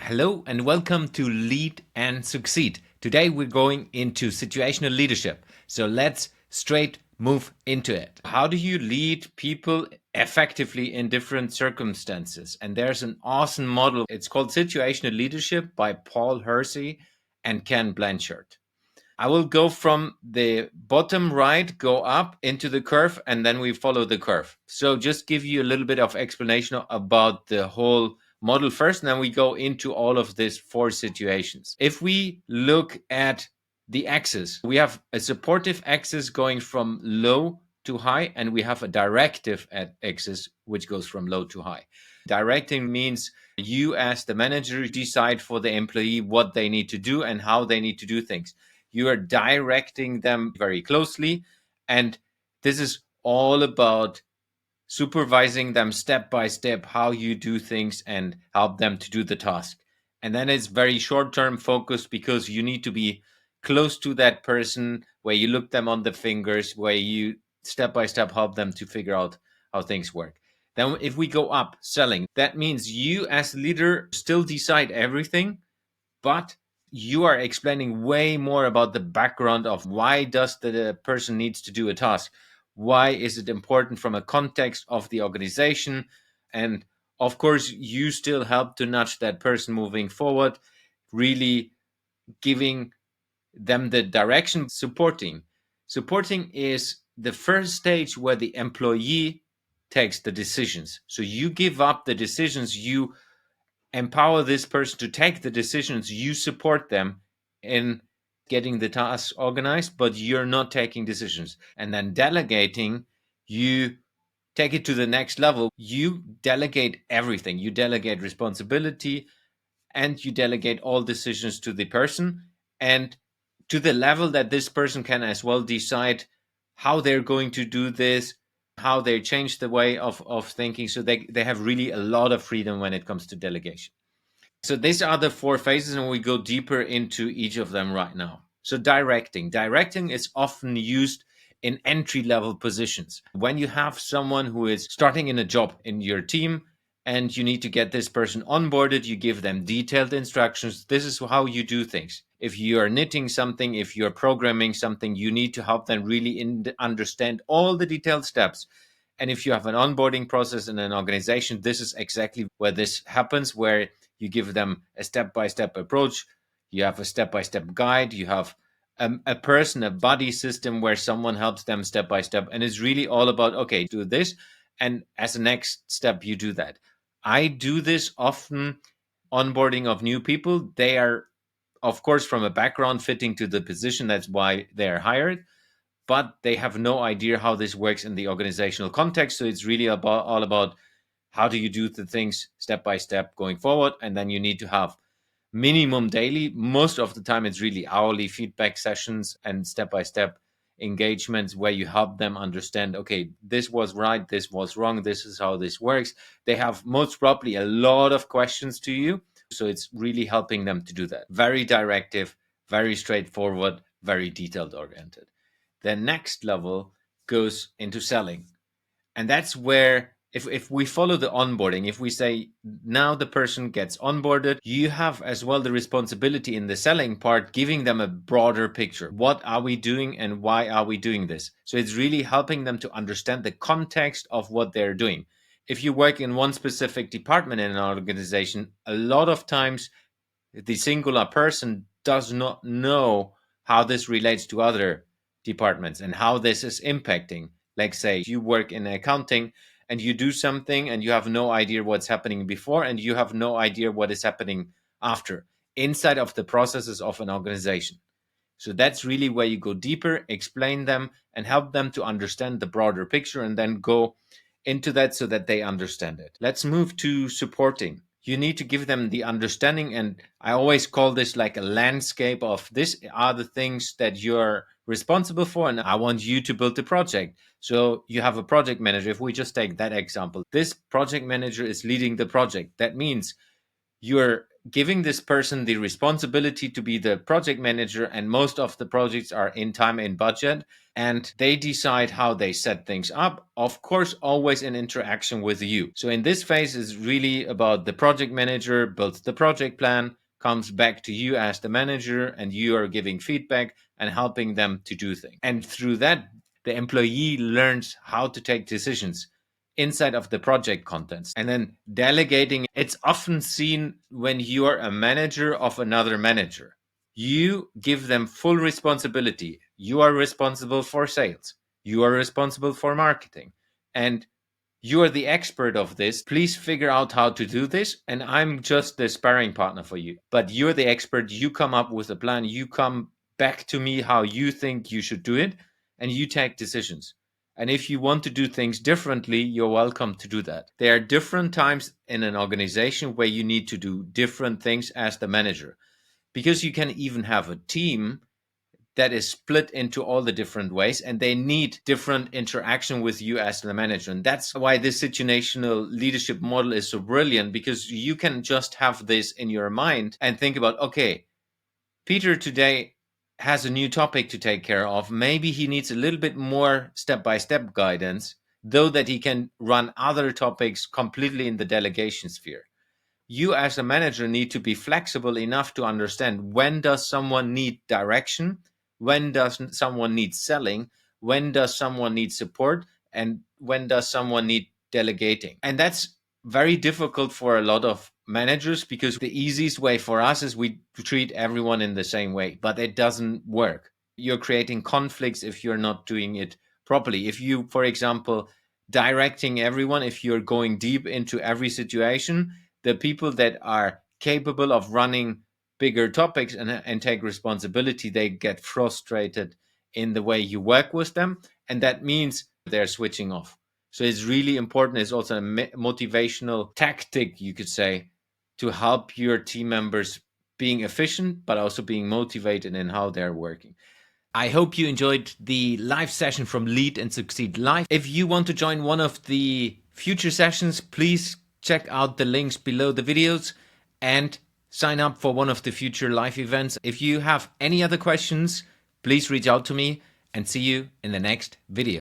Hello and welcome to Lead and Succeed. Today we're going into situational leadership. So let's straight move into it. How do you lead people effectively in different circumstances? And there's an awesome model. It's called Situational Leadership by Paul Hersey and Ken Blanchard. I will go from the bottom right, go up into the curve, and then we follow the curve. So just give you a little bit of explanation about the whole model first, and then we go into all of these four situations. If we look at the axis, we have a supportive axis going from low to high, and we have a directive axis which goes from low to high. Directing means you as the manager decide for the employee what they need to do and how they need to do things. You are directing them very closely, and this is all about supervising them step by step how you do things and help them to do the task. And then it's very short-term focused because you need to be close to that person, where you look them on the fingers, where you step by step help them to figure out how things work. Then if we go up, selling, that means you as leader still decide everything, but you are explaining way more about the background of why does the person needs to do a task, why is it important from a context of the organization, and of course you still help to nudge that person moving forward, really giving them the direction. Supporting is the first stage where the employee takes the decisions. So you give up the decisions, you empower this person to take the decisions, you support them in getting the tasks organized, but you're not taking decisions. And then delegating, you take it to the next level. You delegate everything, you delegate responsibility, and you delegate all decisions to the person, and to the level that this person can as well decide how they're going to do this, how they change the way of thinking. So they have really a lot of freedom when it comes to delegation. So these are the four phases, and we go deeper into each of them right now. So directing. Directing is often used in entry-level positions. When you have someone who is starting in a job in your team and you need to get this person onboarded, you give them detailed instructions. This is how you do things. If you are knitting something, if you're programming something, you need to help them really understand all the detailed steps. And if you have an onboarding process in an organization, this is exactly where this happens, where you give them a step-by-step approach. You have a step-by-step guide. You have a person, a buddy system where someone helps them step by step. And it's really all about, okay, do this. And as a next step, you do that. I do this often, onboarding of new people. They are, of course, from a background fitting to the position. That's why they are hired. But they have no idea how this works in the organizational context. So it's really all about how do you do the things step by step going forward. And then you need to have minimum daily, most of the time it's really hourly feedback sessions and step by step engagements where you help them understand, okay, this was right, this was wrong, this is how this works. They have most probably a lot of questions to you, so it's really helping them to do that. Very directive, very straightforward, very detailed oriented. The next level goes into selling. And that's where, if we follow the onboarding, if we say now the person gets onboarded, you have as well the responsibility in the selling part, giving them a broader picture. What are we doing and why are we doing this? So it's really helping them to understand the context of what they're doing. If you work in one specific department in an organization, a lot of times the singular person does not know how this relates to other departments and how this is impacting. Like, say, you work in accounting and you do something and you have no idea what's happening before and you have no idea what is happening after inside of the processes of an organization. So that's really where you go deeper, explain them, and help them to understand the broader picture and then go into that so that they understand it. Let's move to supporting. You need to give them the understanding, and I always call this like a landscape of this are the things that you're responsible for, and I want you to build the project. So you have a project manager. If we just take that example, this project manager is leading the project. That means you're giving this person the responsibility to be the project manager, and most of the projects are in time and budget, and they decide how they set things up, of course always in interaction with you. So in this phase is really about the project manager builds the project plan, comes back to you as the manager, and you are giving feedback and helping them to do things. And through that, the employee learns how to take decisions inside of the project contents. And then delegating, it's often seen when you are a manager of another manager. You give them full responsibility. You are responsible for sales. You are responsible for marketing. And you are the expert of this. Please figure out how to do this. And I'm just the sparring partner for you. But you're the expert. You come up with a plan. You come back to me how you think you should do it. And you take decisions. And if you want to do things differently, you're welcome to do that. There are different times in an organization where you need to do different things as the manager, because you can even have a team that is split into all the different ways, and they need different interaction with you as the manager. And that's why this situational leadership model is so brilliant, because you can just have this in your mind and think about, okay, Peter today has a new topic to take care of. Maybe he needs a little bit more step-by-step guidance, though that he can run other topics completely in the delegation sphere. You as a manager need to be flexible enough to understand when does someone need direction, when does someone need selling, when does someone need support, and when does someone need delegating. And that's very difficult for a lot of managers, because the easiest way for us is we treat everyone in the same way, but it doesn't work. You're creating conflicts if you're not doing it properly. If you, for example, directing everyone, if you're going deep into every situation, the people that are capable of running bigger topics and take responsibility, they get frustrated in the way you work with them, and that means they're switching off. So it's really important. It's also a motivational tactic, you could say, to help your team members being efficient, but also being motivated in how they're working. I hope you enjoyed the live session from Lead and Succeed Live. If you want to join one of the future sessions, please check out the links below the videos and sign up for one of the future live events. If you have any other questions, please reach out to me, and see you in the next video.